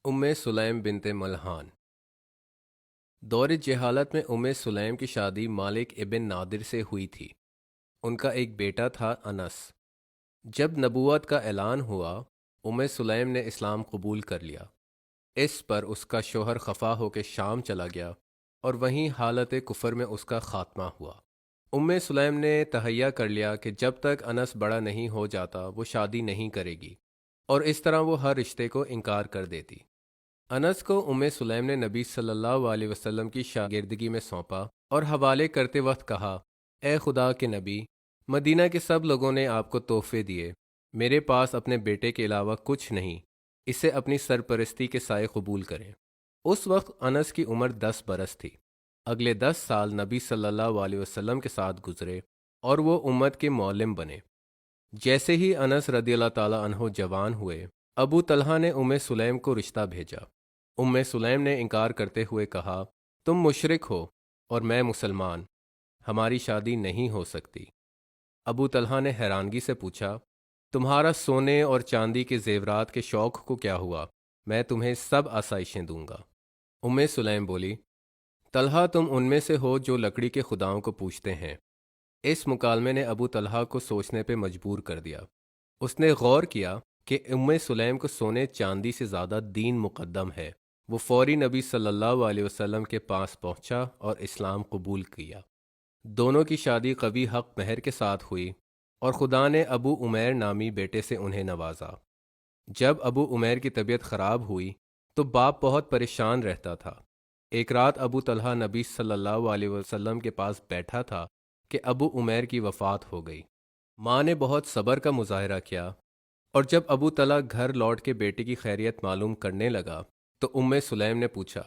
سلیم بنت ملحان۔ دور جہالت میں سلیم کی شادی مالک ابن نادر سے ہوئی تھی۔ ان کا ایک بیٹا تھا انس۔ جب نبوت کا اعلان ہوا سلیم نے اسلام قبول کر لیا۔ اس پر اس کا شوہر خفا ہو کے شام چلا گیا اور وہیں حالت کفر میں اس کا خاتمہ ہوا۔ سلیم نے تہیہ کر لیا کہ جب تک انس بڑا نہیں ہو جاتا وہ شادی نہیں کرے گی، اور اس طرح وہ ہر رشتے کو انکار کر دیتی۔ انس کو سلیم نے نبی صلی اللہ علیہ وسلم کی شاگردگی میں سونپا اور حوالے کرتے وقت کہا، اے خدا کے نبی، مدینہ کے سب لوگوں نے آپ کو تحفے دیے، میرے پاس اپنے بیٹے کے علاوہ کچھ نہیں، اسے اپنی سرپرستی کے سائے قبول کریں۔ اس وقت انس کی عمر 10 برس تھی۔ اگلے 10 سال نبی صلی اللہ علیہ وسلم کے ساتھ گزرے اور وہ امت کے معلم بنے۔ جیسے ہی انس رضی اللہ تعالیٰ عنہ جوان ہوئے، ابو طلحہ نے سلیم کو رشتہ بھیجا۔ سلیم نے انکار کرتے ہوئے کہا، تم مشرک ہو اور میں مسلمان، ہماری شادی نہیں ہو سکتی۔ ابو طلحہ نے حیرانگی سے پوچھا، تمہارا سونے اور چاندی کے زیورات کے شوق کو کیا ہوا؟ میں تمہیں سب آسائشیں دوں گا۔ سلیم بولی، طلحہ تم ان میں سے ہو جو لکڑی کے خداؤں کو پوجتے ہیں۔ اس مکالمے نے ابو طلحہ کو سوچنے پہ مجبور کر دیا۔ اس نے غور کیا کہ سلیم کو سونے چاندی سے زیادہ دین مقدم ہے۔ وہ فوری نبی صلی اللہ علیہ وسلم کے پاس پہنچا اور اسلام قبول کیا۔ دونوں کی شادی قوی حق مہر کے ساتھ ہوئی اور خدا نے ابو عمیر نامی بیٹے سے انہیں نوازا۔ جب ابو عمیر کی طبیعت خراب ہوئی تو باپ بہت پریشان رہتا تھا۔ ایک رات ابو طلحہ نبی صلی اللہ علیہ وسلم کے پاس بیٹھا تھا کہ ابو عمیر کی وفات ہو گئی۔ ماں نے بہت صبر کا مظاہرہ کیا، اور جب ابو طلحہ گھر لوٹ کے بیٹے کی خیریت معلوم کرنے لگا تو سلیم نے پوچھا،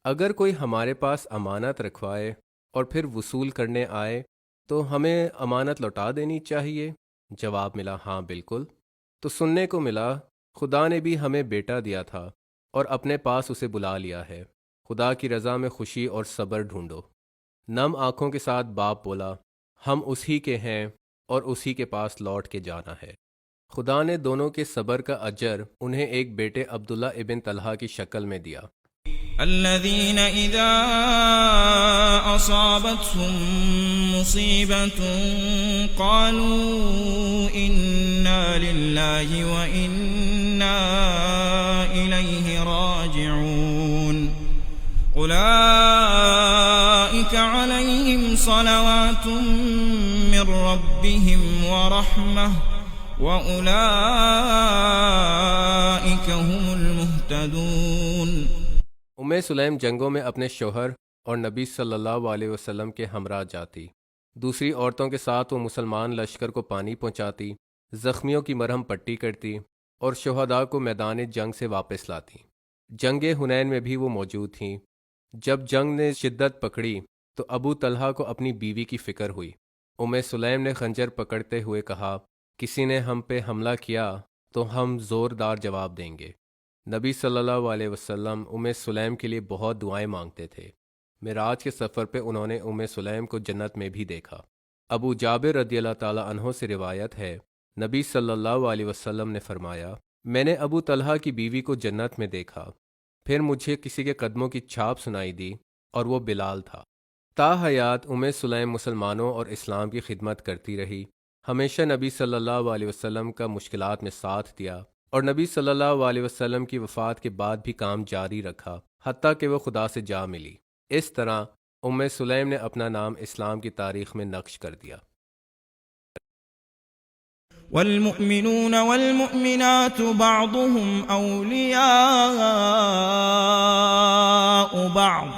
اگر کوئی ہمارے پاس امانت رکھوائے اور پھر وصول کرنے آئے تو ہمیں امانت لوٹا دینی چاہیے؟ جواب ملا، ہاں بالکل۔ تو سننے کو ملا، خدا نے بھی ہمیں بیٹا دیا تھا اور اپنے پاس اسے بلا لیا ہے، خدا کی رضا میں خوشی اور صبر ڈھونڈو۔ نم آنکھوں کے ساتھ باپ بولا، ہم اسی کے ہیں اور اسی کے پاس لوٹ کے جانا ہے۔ خدا نے دونوں کے صبر کا اجر انہیں ایک بیٹے عبداللہ ابن طلحہ کی شکل میں دیا۔ الذين إذا أصابتهم مصيبة قالوا إنا لله وإنا إليه راجعون أولئك عليهم صلوات من ربهم ورحمة وَأُولَئِكَ هُمُ الْمُهْتَدُونَ۔ سلیم جنگوں میں اپنے شوہر اور نبی صلی اللہ علیہ وسلم کے ہمراہ جاتی۔ دوسری عورتوں کے ساتھ وہ مسلمان لشکر کو پانی پہنچاتی، زخمیوں کی مرہم پٹی کرتی اور شہداء کو میدان جنگ سے واپس لاتی۔ جنگ حنین میں بھی وہ موجود تھیں۔ جب جنگ نے شدت پکڑی تو ابو طلحہ کو اپنی بیوی کی فکر ہوئی۔ سلیم نے خنجر پکڑتے ہوئے کہا، کسی نے ہم پہ حملہ کیا تو ہم زوردار جواب دیں گے۔ نبی صلی اللہ علیہ وسلم سلیم کے لیے بہت دعائیں مانگتے تھے۔ معراج کے سفر پہ انہوں نے سلیم کو جنت میں بھی دیکھا۔ ابو جابر رضی اللہ تعالیٰ عنہ سے روایت ہے، نبی صلی اللہ علیہ وسلم نے فرمایا، میں نے ابو طلحہ کی بیوی کو جنت میں دیکھا، پھر مجھے کسی کے قدموں کی چھاپ سنائی دی اور وہ بلال تھا۔ تا حیات سلیم مسلمانوں اور اسلام کی خدمت کرتی رہی، ہمیشہ نبی صلی اللہ علیہ وسلم کا مشکلات میں ساتھ دیا، اور نبی صلی اللہ علیہ وسلم کی وفات کے بعد بھی کام جاری رکھا، حتیٰ کہ وہ خدا سے جا ملی۔ اس طرح سلیم نے اپنا نام اسلام کی تاریخ میں نقش کر دیا۔ والمؤمنون والمؤمنات بعضهم أولياء بعض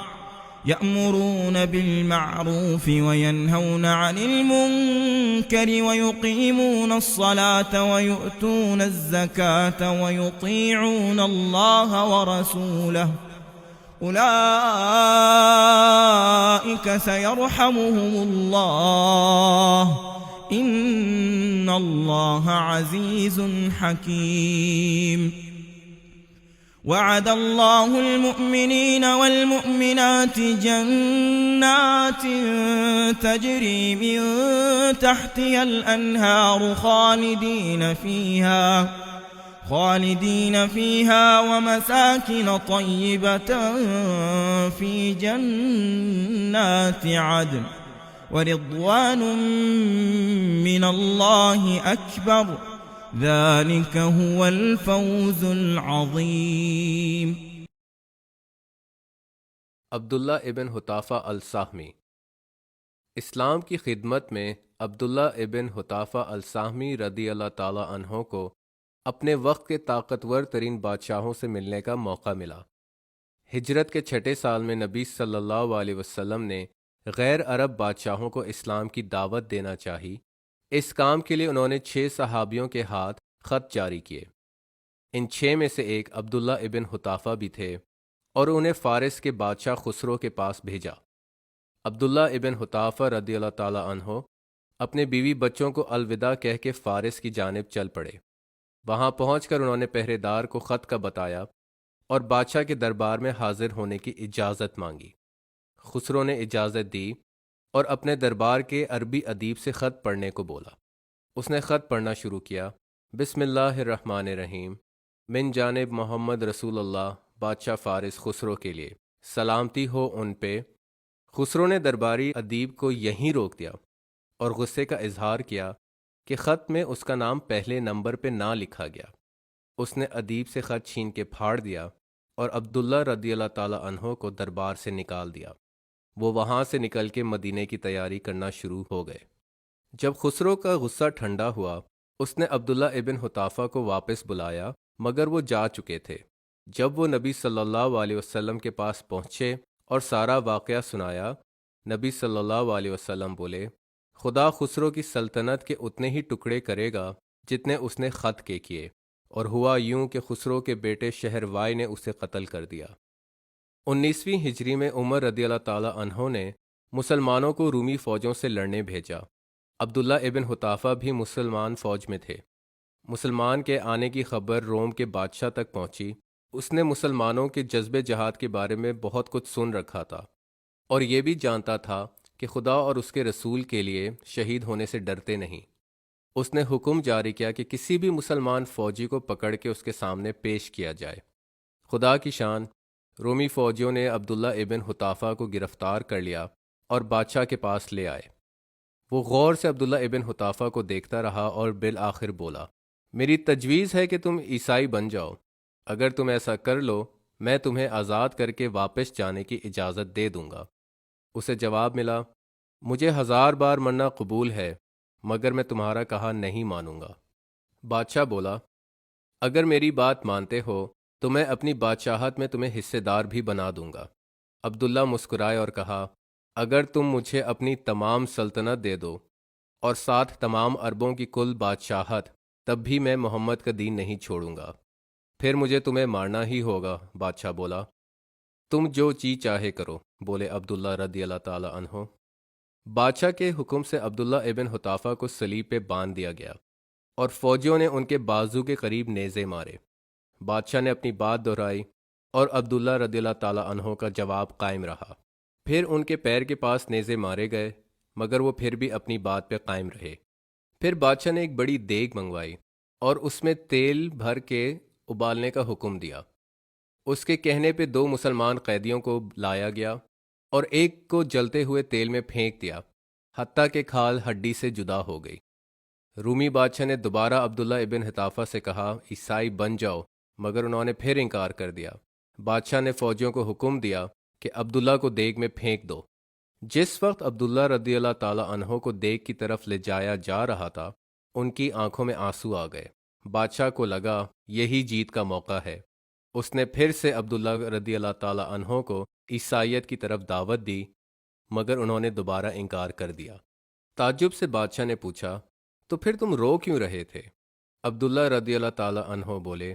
يأمرون بالمعروف وينهون عن المنكر ويقيمون الصلاة ويؤتون الزكاة ويطيعون الله ورسوله أولئك سيرحمهم الله إن الله عزيز حكيم وعد الله المؤمنين والمؤمنات جنات تجري من تحتها الأنهار خالدين فيها ومساكن طيبة في جنات عدن ورضوان من الله أكبر ذلك هو الفوز العظيم۔ عبداللہ ابن حطافہ الساہمی۔ اسلام کی خدمت میں عبداللہ ابن حطافہ الساہمی رضی اللہ تعالی عنہ کو اپنے وقت کے طاقتور ترین بادشاہوں سے ملنے کا موقع ملا۔ ہجرت کے 6 سال میں نبی صلی اللہ علیہ وسلم نے غیر عرب بادشاہوں کو اسلام کی دعوت دینا چاہی۔ اس کام کے لیے انہوں نے 6 صحابیوں کے ہاتھ خط جاری کیے۔ ان 6 میں سے ایک عبداللہ ابن حطافہ بھی تھے اور انہیں فارس کے بادشاہ خسرو کے پاس بھیجا۔ عبداللہ ابن حطافہ رضی اللہ تعالی عنہ اپنے بیوی بچوں کو الوداع کہہ کے فارس کی جانب چل پڑے۔ وہاں پہنچ کر انہوں نے پہرے دار کو خط کا بتایا اور بادشاہ کے دربار میں حاضر ہونے کی اجازت مانگی۔ خسرو نے اجازت دی اور اپنے دربار کے عربی ادیب سے خط پڑھنے کو بولا۔ اس نے خط پڑھنا شروع کیا۔ بسم اللہ الرحمن الرحیم، من جانب محمد رسول اللہ بادشاہ فارس خسرو کے لیے، سلامتی ہو ان پہ۔ خسرو نے درباری ادیب کو یہیں روک دیا اور غصے کا اظہار کیا کہ خط میں اس کا نام پہلے نمبر پہ نہ لکھا گیا۔ اس نے ادیب سے خط چھین کے پھاڑ دیا اور عبداللہ رضی اللہ تعالی عنہ کو دربار سے نکال دیا۔ وہ وہاں سے نکل کے مدینے کی تیاری کرنا شروع ہو گئے۔ جب خسرو کا غصہ ٹھنڈا ہوا، اس نے عبداللہ ابن حطافہ کو واپس بلایا، مگر وہ جا چکے تھے۔ جب وہ نبی صلی اللہ علیہ وسلم کے پاس پہنچے اور سارا واقعہ سنایا، نبی صلی اللہ علیہ وسلم بولے، خدا خسرو کی سلطنت کے اتنے ہی ٹکڑے کرے گا جتنے اس نے خط کے کیے۔ اور ہوا یوں کہ خسرو کے بیٹے شہروائے نے اسے قتل کر دیا۔ 19ویں ہجری میں عمر رضی اللہ تعالی عنہ نے مسلمانوں کو رومی فوجوں سے لڑنے بھیجا۔ عبداللہ ابن حطافہ بھی مسلمان فوج میں تھے۔ مسلمان کے آنے کی خبر روم کے بادشاہ تک پہنچی۔ اس نے مسلمانوں کے جذبے جہاد کے بارے میں بہت کچھ سن رکھا تھا اور یہ بھی جانتا تھا کہ خدا اور اس کے رسول کے لیے شہید ہونے سے ڈرتے نہیں۔ اس نے حکم جاری کیا کہ کسی بھی مسلمان فوجی کو پکڑ کے اس کے سامنے پیش کیا جائے۔ خدا کی شان، رومی فوجیوں نے عبداللہ ابن حطافہ کو گرفتار کر لیا اور بادشاہ کے پاس لے آئے۔ وہ غور سے عبداللہ ابن حطافہ کو دیکھتا رہا اور بالآخر بولا، میری تجویز ہے کہ تم عیسائی بن جاؤ۔ اگر تم ایسا کر لو، میں تمہیں آزاد کر کے واپس جانے کی اجازت دے دوں گا۔ اسے جواب ملا، مجھے 1000 بار مرنا قبول ہے، مگر میں تمہارا کہا نہیں مانوں گا۔ بادشاہ بولا، اگر میری بات مانتے ہو تو میں اپنی بادشاہت میں تمہیں حصے دار بھی بنا دوں گا۔ عبداللہ مسکرائے اور کہا، اگر تم مجھے اپنی تمام سلطنت دے دو اور ساتھ تمام عربوں کی کل بادشاہت، تب بھی میں محمد کا دین نہیں چھوڑوں گا۔ پھر مجھے تمہیں مارنا ہی ہوگا۔ بادشاہ بولا، تم جو چیز چاہے کرو، بولے عبداللہ رضی اللہ تعالی عنہ۔ بادشاہ کے حکم سے عبداللہ ابن حطافہ کو صلیب پہ باندھ دیا گیا اور فوجیوں نے ان کے بازو کے قریب نیزے مارے۔ بادشاہ نے اپنی بات دہرائی اور عبداللہ رضی اللہ تعالی عنہ کا جواب قائم رہا۔ پھر ان کے پیر کے پاس نیزے مارے گئے، مگر وہ پھر بھی اپنی بات پہ قائم رہے۔ پھر بادشاہ نے ایک بڑی دیگ منگوائی اور اس میں تیل بھر کے ابالنے کا حکم دیا۔ اس کے کہنے پہ 2 مسلمان قیدیوں کو لایا گیا اور ایک کو جلتے ہوئے تیل میں پھینک دیا، حتیٰ کہ کھال ہڈی سے جدا ہو گئی۔ رومی بادشاہ نے دوبارہ عبداللہ ابن حطافہ سے کہا، عیسائی بن جاؤ، مگر انہوں نے پھر انکار کر دیا۔ بادشاہ نے فوجیوں کو حکم دیا کہ عبداللہ کو دیگ میں پھینک دو۔ جس وقت عبداللہ رضی اللہ تعالی عنہ کو دیگ کی طرف لے جایا جا رہا تھا، ان کی آنکھوں میں آنسو آ گئے۔ بادشاہ کو لگا یہی جیت کا موقع ہے۔ اس نے پھر سے عبداللہ رضی اللہ تعالی عنہ کو عیسائیت کی طرف دعوت دی، مگر انہوں نے دوبارہ انکار کر دیا۔ تعجب سے بادشاہ نے پوچھا، تو پھر تم رو کیوں رہے تھے؟ عبداللہ رضی اللہ تعالی عنہ بولے،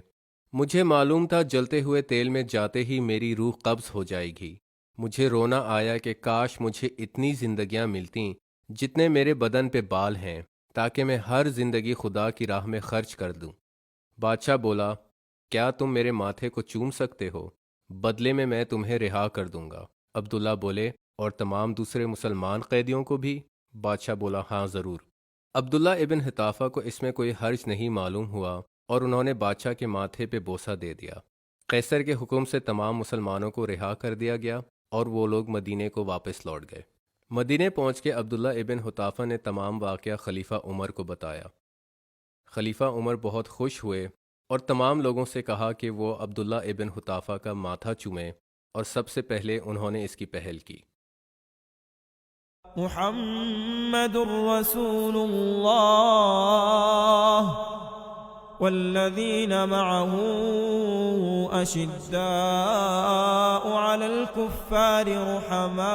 مجھے معلوم تھا جلتے ہوئے تیل میں جاتے ہی میری روح قبض ہو جائے گی۔ مجھے رونا آیا کہ کاش مجھے اتنی زندگیاں ملتیں جتنے میرے بدن پہ بال ہیں، تاکہ میں ہر زندگی خدا کی راہ میں خرچ کر دوں۔ بادشاہ بولا، کیا تم میرے ماتھے کو چوم سکتے ہو؟ بدلے میں تمہیں رہا کر دوں گا۔ عبداللہ بولے، اور تمام دوسرے مسلمان قیدیوں کو بھی؟ بادشاہ بولا، ہاں ضرور۔ عبداللہ ابن حطافہ کو اس میں کوئی حرج نہیں معلوم ہوا اور انہوں نے بادشاہ کے ماتھے پہ بوسہ دے دیا۔ قیصر کے حکم سے تمام مسلمانوں کو رہا کر دیا گیا اور وہ لوگ مدینے کو واپس لوٹ گئے۔ مدینے پہنچ کے عبداللہ ابن حطافہ نے تمام واقعہ خلیفہ عمر کو بتایا۔ خلیفہ عمر بہت خوش ہوئے اور تمام لوگوں سے کہا کہ وہ عبداللہ ابن حطافہ کا ماتھا چومیں، اور سب سے پہلے انہوں نے اس کی پہل کی۔ محمد رسول اللہ والذین معه اشداء علی الكفار رحماء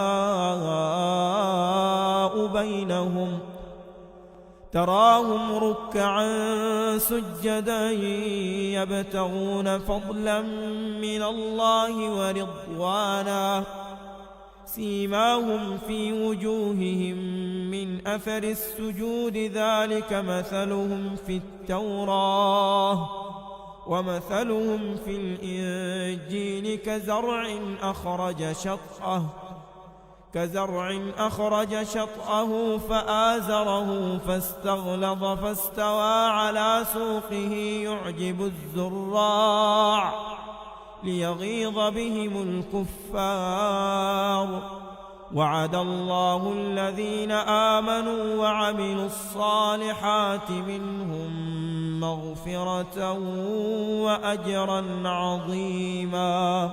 بینہم تراهم ركعا سجدا يبتغون فضلا من الله ورضوانا سيماهم في وجوههم من أثر السجود ذلك مثلهم في التوراة ومثلهم في الإنجيل كزرع أخرج شطأه فآزره فاستغلظ فاستوى على سوقه يعجب الزراع ليغيظ بهم الكفار وعد الله الذين آمنوا وعملوا الصالحات منهم مغفرة وأجرا عظيما